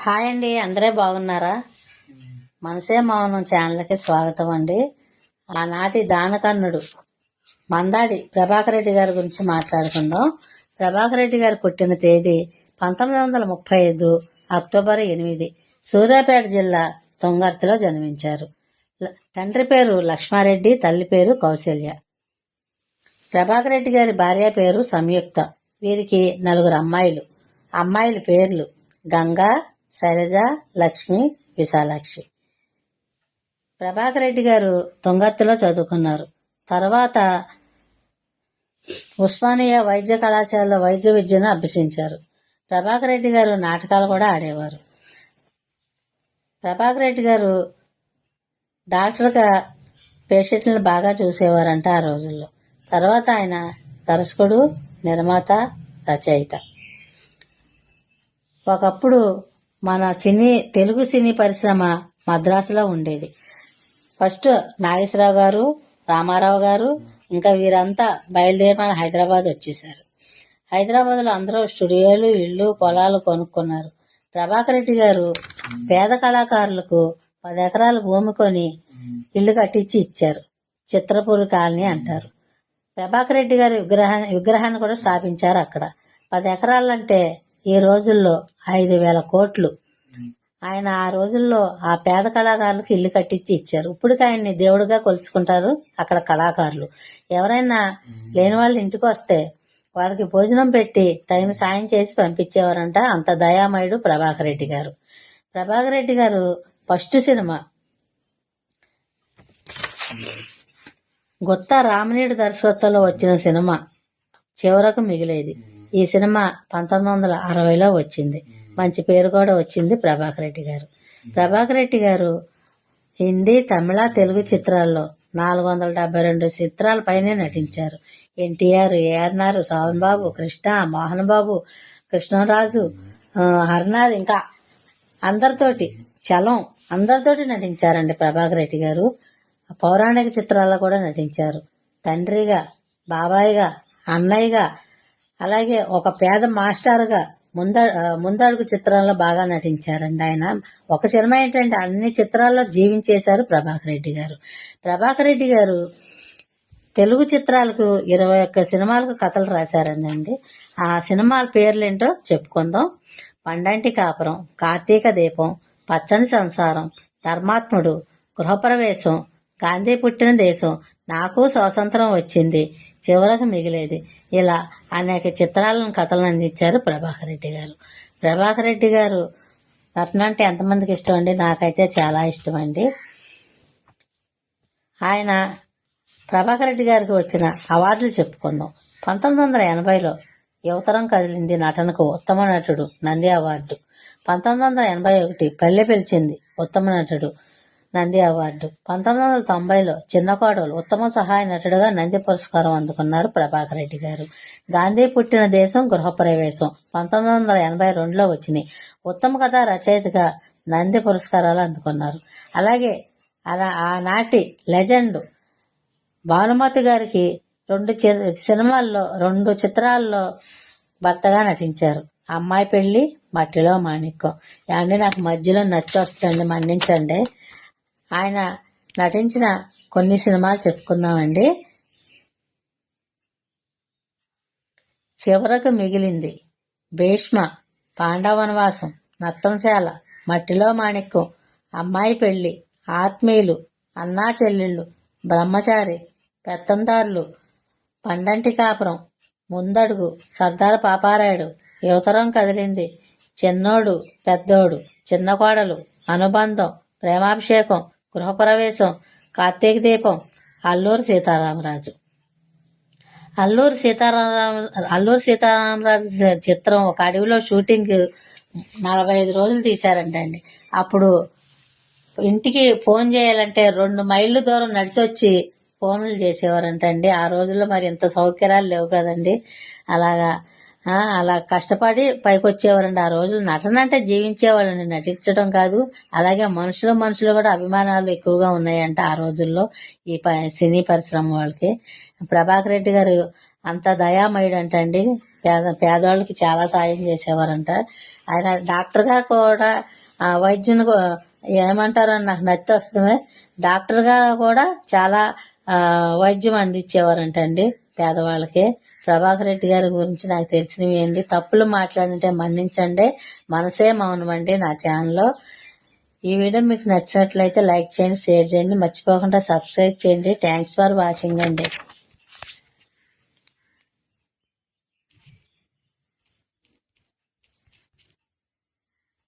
Hi అండి, అందరే బాగున్నారా? మనసే మౌనం ఛానల్కి స్వాగతం అండి. ఆనాటి దానకన్నుడు మందాడి ప్రభాకర్ రెడ్డి గారి గురించి మాట్లాడుకుందాం. ప్రభాకర్ రెడ్డి గారు పుట్టిన తేదీ 1935 అక్టోబర్ 8 సూర్యాపేట జిల్లా తుంగర్తిలో జన్మించారు. తండ్రి పేరు లక్ష్మారెడ్డి, తల్లి పేరు కౌశల్య. ప్రభాకర్ రెడ్డి గారి భార్య పేరు సంయుక్త. వీరికి 4 అమ్మాయిలు. అమ్మాయిల పేర్లు గంగా, శైలజ, లక్ష్మి, విశాలాక్షి. ప్రభాకర్ రెడ్డి గారు తుంగర్తిలో చదువుకున్నారు. తర్వాత ఉస్మానియా వైద్య కళాశాలలో వైద్య విద్యను అభ్యసించారు. ప్రభాకర్ రెడ్డి గారు నాటకాలు కూడా ఆడేవారు. ప్రభాకర్ రెడ్డి గారు డాక్టర్గా పేషెంట్లను బాగా చూసేవారంట ఆ రోజుల్లో. తర్వాత ఆయన దర్శకుడు, నిర్మాత, రచయిత. ఒకప్పుడు మన తెలుగు సినీ పరిశ్రమ మద్రాసులో ఉండేది. ఫస్ట్ నాగేశ్వరరావు గారు, రామారావు గారు, ఇంకా వీరంతా బయలుదేరి మన హైదరాబాద్ వచ్చేసారు. హైదరాబాద్లో అందరూ స్టూడియోలు, ఇళ్ళు, పొలాలు కొనుక్కున్నారు. ప్రభాకర్ రెడ్డి గారు పేద కళాకారులకు 10 ఎకరాల భూమి కొని ఇల్లు కట్టించి ఇచ్చారు. చిత్రపూరి కాలనీ అంటారు. ప్రభాకర్ రెడ్డి గారి విగ్రహాన్ని కూడా స్థాపించారు అక్కడ. 10 ఎకరాలంటే ఈ రోజుల్లో 5,000 కోట్లు. ఆయన ఆ రోజుల్లో ఆ పేద కళాకారులకు ఇల్లు కట్టించి ఇచ్చారు. ఇప్పటికి ఆయన్ని దేవుడిగా కొలుసుకుంటారు అక్కడ కళాకారులు. ఎవరైనా లేని వాళ్ళు ఇంటికి వస్తే వారికి భోజనం పెట్టి తగిన సాయం చేసి పంపించేవారంట. అంత దయామయుడు ప్రభాకర్ రెడ్డి గారు. ప్రభాకర్ రెడ్డి గారు ఫస్ట్ సినిమా గొత్త రామనీడు దర్శకత్వంలో వచ్చిన సినిమా చివరకు మిగిలేది. ఈ సినిమా 1960లో వచ్చింది. మంచి పేరు కూడా వచ్చింది ప్రభాకర్ రెడ్డి గారు. ప్రభాకర్ రెడ్డి గారు హిందీ, తమిళ, తెలుగు చిత్రాల్లో 472 చిత్రాల పైనే నటించారు. ఎన్టీఆర్, ఏఆర్ఆర్, శోభన్ బాబు, కృష్ణ, మోహన్ బాబు, కృష్ణరాజు, హర్నాథ్, ఇంకా అందరితోటి చలం అందరితోటి నటించారండి ప్రభాకర్ రెడ్డి గారు. పౌరాణిక చిత్రాల్లో కూడా నటించారు. తండ్రిగా, బాబాయిగా, అన్నయ్యగా, అలాగే ఒక పేద మాస్టర్గా ముందడుగు చిత్రంలో బాగా నటించారండి. ఆయన ఒక సినిమా ఏంటంటే అన్ని చిత్రాల్లో జీవించేశారు ప్రభాకర్ రెడ్డి గారు. ప్రభాకర్ రెడ్డి గారు తెలుగు చిత్రాలకు 21 సినిమాలకు కథలు రాశారండి. ఆ సినిమాల పేర్లేంటో చెప్పుకుందాం. పండంటి కాపురం, కార్తీక దీపం, పచ్చని సంసారం, ధర్మాత్ముడు, గృహప్రవేశం, గాంధీ పుట్టిన దేశం, నాకు స్వాతంత్రం వచ్చింది, చివరకు మిగిలేది, ఇలా అనేక చిత్రాలను కథలను అందించారు ప్రభాకర్ రెడ్డి గారు. ప్రభాకర్ రెడ్డి గారు నటన అంటే ఎంతమందికి ఇష్టం అండి? నాకైతే చాలా ఇష్టం అండి. ఆయన ప్రభాకర్ రెడ్డి గారికి వచ్చిన అవార్డులు చెప్పుకుందాం. 1980లో యువతరం కదిలింది నటనకు ఉత్తమ నటుడు నంది అవార్డు. 1981 పల్లె పిలిచింది ఉత్తమ నటుడు నంది అవార్డు. 1990లో చిన్న కోడలు ఉత్తమ సహాయ నటుడుగా నంది పురస్కారం అందుకున్నారు ప్రభాకర్ రెడ్డి గారు. గాంధీ పుట్టిన దేశం, గృహప్రవేశం 1982లో వచ్చినాయి. ఉత్తమ కథా రచయితగా నంది పురస్కారాలు అందుకున్నారు. అలాగే ఆనాటి లెజెండ్ భానుమతి గారికి 2 చిత్రాల్లో భర్తగా నటించారు. అమ్మాయి పెళ్లి, మట్టిలో మాణిక్యం. అంటే నాకు మధ్యలో నచ్చి వస్తుంది, మన్నించండి. ఆయన నటించిన కొన్ని సినిమాలు చెప్పుకుందామండి. చివరకు మిగిలింది, భీష్మ, పాండవనవాసం, నత్తంశాల, మట్టిలో మాణిక్యం, అమ్మాయి పెళ్లి, ఆత్మీయులు, అన్నా చెల్లెళ్ళు, బ్రహ్మచారి, పెత్తందారులు, పండంటి కాపురం, ముందడుగు, సర్దార్ పాపారాయుడు, యువతరం కదిలింది, చిన్నోడు పెద్దోడు, చిన్న కోడలు, అనుబంధం, ప్రేమాభిషేకం, గృహప్రవేశం, కార్తీక దీపం, అల్లూరి సీతారామరాజు. అల్లూరి సీతారామరాజు చిత్రం ఒక అడవిలో షూటింగ్ 45 రోజులు తీశారంటండి. అప్పుడు ఇంటికి ఫోన్ చేయాలంటే 2 మైళ్ళు దూరం నడిచి వచ్చి ఫోన్లు చేసేవారంటండి. ఆ రోజుల్లో మరి ఇంత సౌకర్యాలు లేవు కదండి. అలా కష్టపడి పైకి వచ్చేవారండి. ఆ రోజులు నటన అంటే జీవించేవాళ్ళని, నటించడం కాదు. అలాగే మనుషులు కూడా అభిమానాలు ఎక్కువగా ఉన్నాయంట ఆ రోజుల్లో ఈ సినీ పరిశ్రమ వాళ్ళకి. ప్రభాకర్ రెడ్డి గారు అంత దయామయుడు అంటండి. పేదవాళ్ళకి చాలా సాయం చేసేవారంట. ఆయన డాక్టర్గా కూడా వైద్యుని ఏమంటారో నాకు నచ్చి వస్తుంది. డాక్టర్గా కూడా చాలా వైద్యం అందించేవారంటండి పేదవాళ్ళకి. ప్రభాకర్ రెడ్డి గారి గురించి నాకు తెలిసినవి అండి. తప్పులు మాట్లాడుంటే మన్నించండి. మనసే మౌనం అండి నా ఛానల్లో. ఈ వీడియో మీకు నచ్చినట్లయితే లైక్ చేయండి, షేర్ చేయండి, మర్చిపోకుండా సబ్స్క్రైబ్ చేయండి. థ్యాంక్స్ ఫర్ వాచింగ్ అండి.